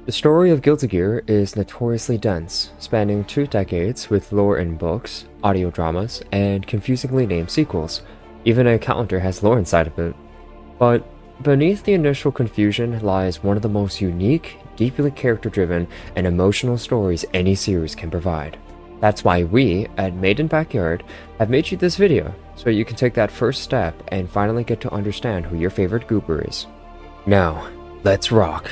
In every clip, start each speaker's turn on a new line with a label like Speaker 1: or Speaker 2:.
Speaker 1: The story of Guilty Gear is notoriously dense, spanning 2 decades with lore in books, audio dramas, and confusingly named sequels. Even a calendar has lore inside of it. But beneath the initial confusion lies one of the most unique, deeply character-driven, and emotional stories any series can provide. That's why we, at Made in Backyard, have made you this video, so you can take that first step and finally get to understand who your favorite goober is. Now, let's rock!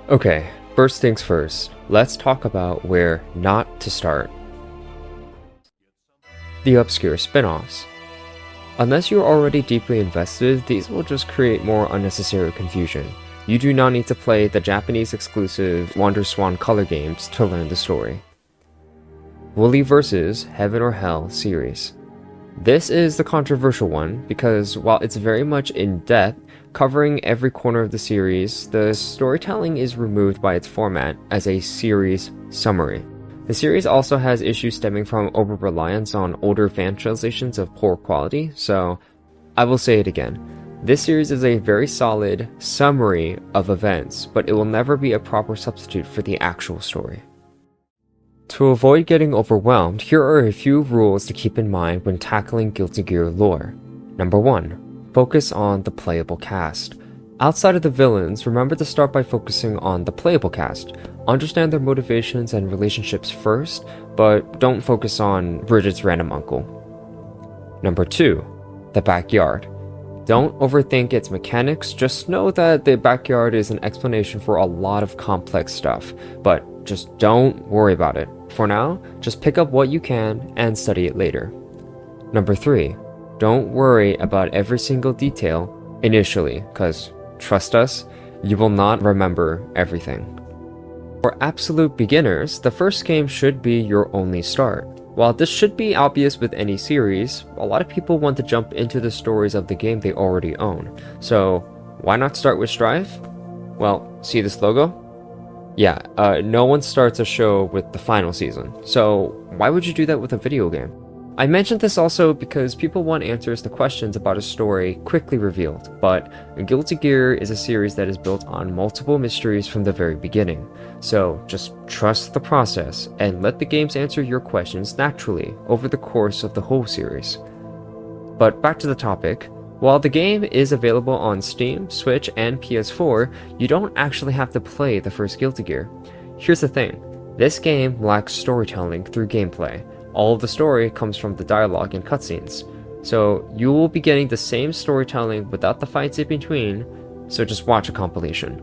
Speaker 1: Okay, first things first, let's talk about where not to start. The obscure spin-offs. Unless you're already deeply invested, these will just create more unnecessary confusion. You do not need to play the Japanese exclusive WonderSwan color games to learn the story. Wooly vs. Heaven or Hell series. This is the controversial one because while it's very much in depth, covering every corner of the series, the storytelling is removed by its format as a series summary. The series also has issues stemming from over-reliance on older fan translations of poor quality, so I will say it again. This series is a very solid summary of events, but it will never be a proper substitute for the actual story. To avoid getting overwhelmed, here are a few rules to keep in mind when tackling Guilty Gear lore. Number 1. Focus on the playable cast. Outside of the villains, remember to start by focusing on the playable cast. Understand their motivations and relationships first, but don't focus on Bridget's random uncle. Number 2. The backyard. Don't overthink its mechanics, just know that the backyard is an explanation for a lot of complex stuff, but just don't worry about it. For now, just pick up what you can and study it later. Number 3. Don't worry about every single detail initially, cause trust us, you will not remember everything. For absolute beginners, the first game should be your only start. While this should be obvious with any series, a lot of people want to jump into the stories of the game they already own. So, why not start with Strive? Well, see this logo? Yeah, no one starts a show with the final season, so why would you do that with a video game? I mentioned this also because people want answers to questions about a story quickly revealed, but Guilty Gear is a series that is built on multiple mysteries from the very beginning, so just trust the process and let the games answer your questions naturally over the course of the whole series. But back to the topic. While the game is available on Steam, Switch, and PS4, you don't actually have to play the first Guilty Gear. Here's the thing, this game lacks storytelling through gameplay. All of the story comes from the dialogue and cutscenes. So you will be getting the same storytelling without the fights in between, so just watch a compilation.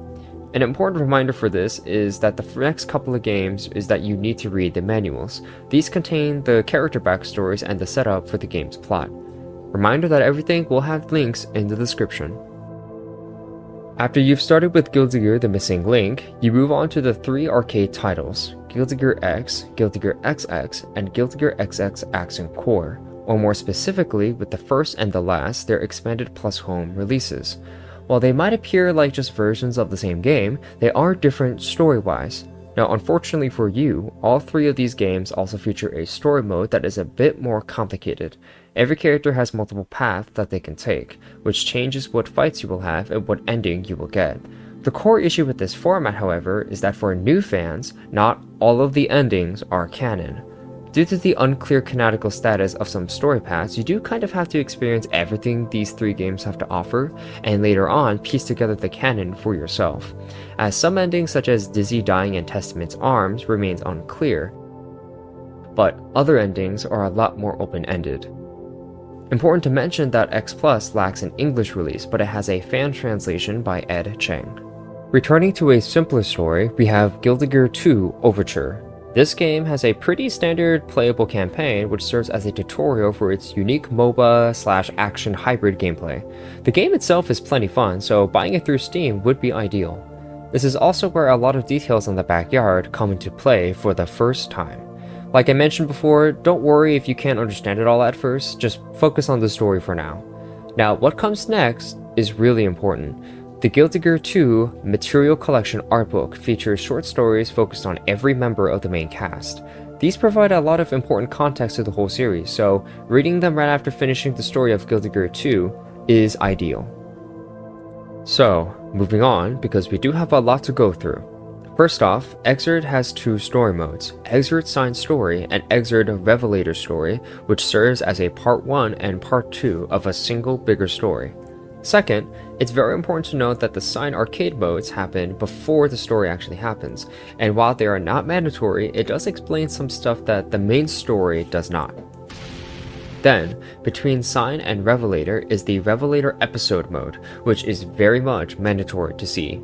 Speaker 1: An important reminder for this is that the next couple of games is that you need to read the manuals. These contain the character backstories and the setup for the game's plot. Reminder that everything will have links in the description. After you've started with Guilty Gear The Missing Link, you move on to the 3 arcade titles, Guilty Gear X, Guilty Gear XX, and Guilty Gear XX Accent Core, or more specifically with the first and the last, their expanded plus home releases. While they might appear like just versions of the same game, they are different story-wise. Now unfortunately for you, all 3 of these games also feature a story mode that is a bit more complicated. Every character has multiple paths that they can take, which changes what fights you will have and what ending you will get. The core issue with this format, however, is that for new fans, not all of the endings are canon. Due to the unclear canonical status of some story paths, you do kind of have to experience everything these 3 games have to offer, and later on piece together the canon for yourself, as some endings such as Dizzy dying and Testament's arms remains unclear, but other endings are a lot more open-ended. Important to mention that X Plus lacks an English release, but it has a fan translation by Ed Cheng. Returning to a simpler story, we have Guilty Gear 2 Overture. This game has a pretty standard playable campaign which serves as a tutorial for its unique MOBA/action hybrid gameplay. The game itself is plenty fun, so buying it through Steam would be ideal. This is also where a lot of details on the backyard come into play for the first time. Like I mentioned before, don't worry if you can't understand it all at first, just focus on the story for now. Now, what comes next is really important. The Guilty Gear 2 Material Collection art book features short stories focused on every member of the main cast. These provide a lot of important context to the whole series, so reading them right after finishing the story of Guilty Gear 2 is ideal. So, moving on, because we do have a lot to go through. First off, Excerpt has two story modes, Excerpt Signed Story and Excerpt Revelator Story, which serves as a part 1 and part 2 of a single bigger story. Second, it's very important to note that the signed arcade modes happen before the story actually happens, and while they are not mandatory, it does explain some stuff that the main story does not. Then, between Sign and Revelator is the Revelator Episode mode, which is very much mandatory to see.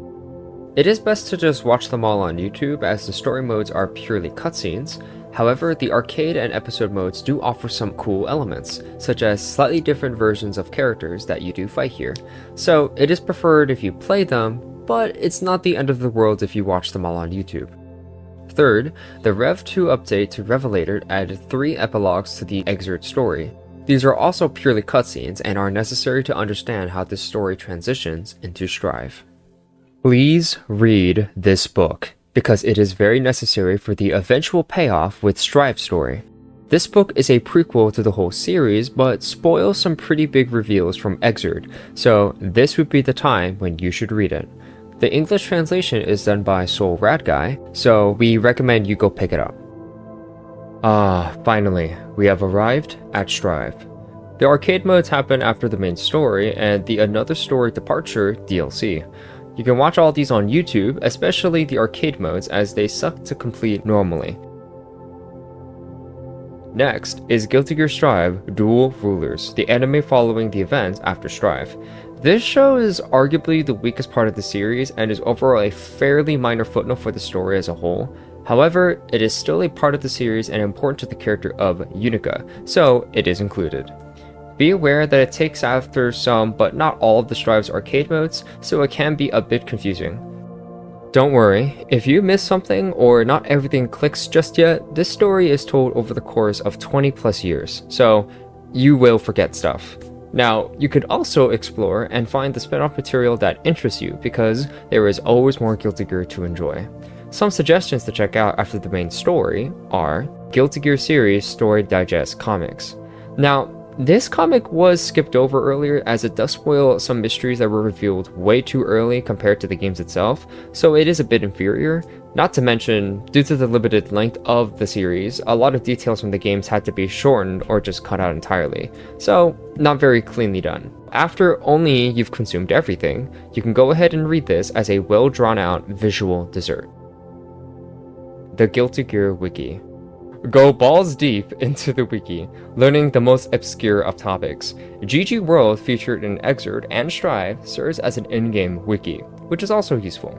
Speaker 1: It is best to just watch them all on YouTube as the story modes are purely cutscenes. However, the arcade and episode modes do offer some cool elements, such as slightly different versions of characters that you do fight here. So it is preferred if you play them, but it's not the end of the world if you watch them all on YouTube. Third, the Rev 2 update to Revelator added 3 epilogues to the Excerpt story. These are also purely cutscenes and are necessary to understand how this story transitions into Strive. Please read this book, because it is very necessary for the eventual payoff with Strive story. This book is a prequel to the whole series, but spoils some pretty big reveals from Excerpt, so this would be the time when you should read it. The English translation is done by Soul Rad Guy, so we recommend you go pick it up. Finally, we have arrived at Strive. The arcade modes happen after the main story and the Another Story Departure DLC. You can watch all these on YouTube, especially the arcade modes, as they suck to complete normally. Next is Guilty Gear Strive Dual Rulers, the anime following the events after Strive. This show is arguably the weakest part of the series and is overall a fairly minor footnote for the story as a whole. However, it is still a part of the series and important to the character of Unica, so it is included. Be aware that it takes after some, but not all of the Strive's arcade modes, so it can be a bit confusing. Don't worry, if you miss something or not everything clicks just yet, this story is told over the course of 20 plus years, so you will forget stuff. Now, you could also explore and find the spin-off material that interests you, because there is always more Guilty Gear to enjoy. Some suggestions to check out after the main story are Guilty Gear Series Story Digest Comics. Now, this comic was skipped over earlier as it does spoil some mysteries that were revealed way too early compared to the games itself, so it is a bit inferior. Not to mention, due to the limited length of the series, a lot of details from the games had to be shortened or just cut out entirely, so not very cleanly done. After only you've consumed everything, you can go ahead and read this as a well drawn out visual dessert. The Guilty Gear Wiki. Go balls deep into the wiki, learning the most obscure of topics. GG World, featured in Excerpt and Strive, serves as an in-game wiki, which is also useful.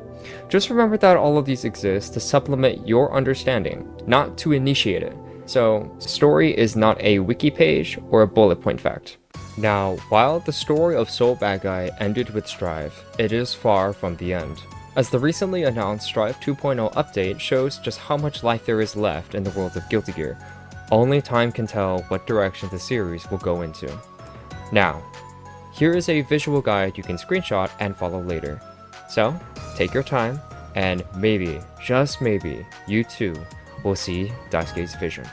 Speaker 1: Just remember that all of these exist to supplement your understanding, not to initiate it. So, story is not a wiki page or a bullet point fact. Now, while the story of Soul Bad Guy ended with Strive, it is far from the end, as the recently announced Strive 2.0 update shows just how much life there is left in the world of Guilty Gear. Only time can tell what direction the series will go into. Now, here is a visual guide you can screenshot and follow later. So, take your time, and maybe, just maybe, you too will see Daisuke's vision.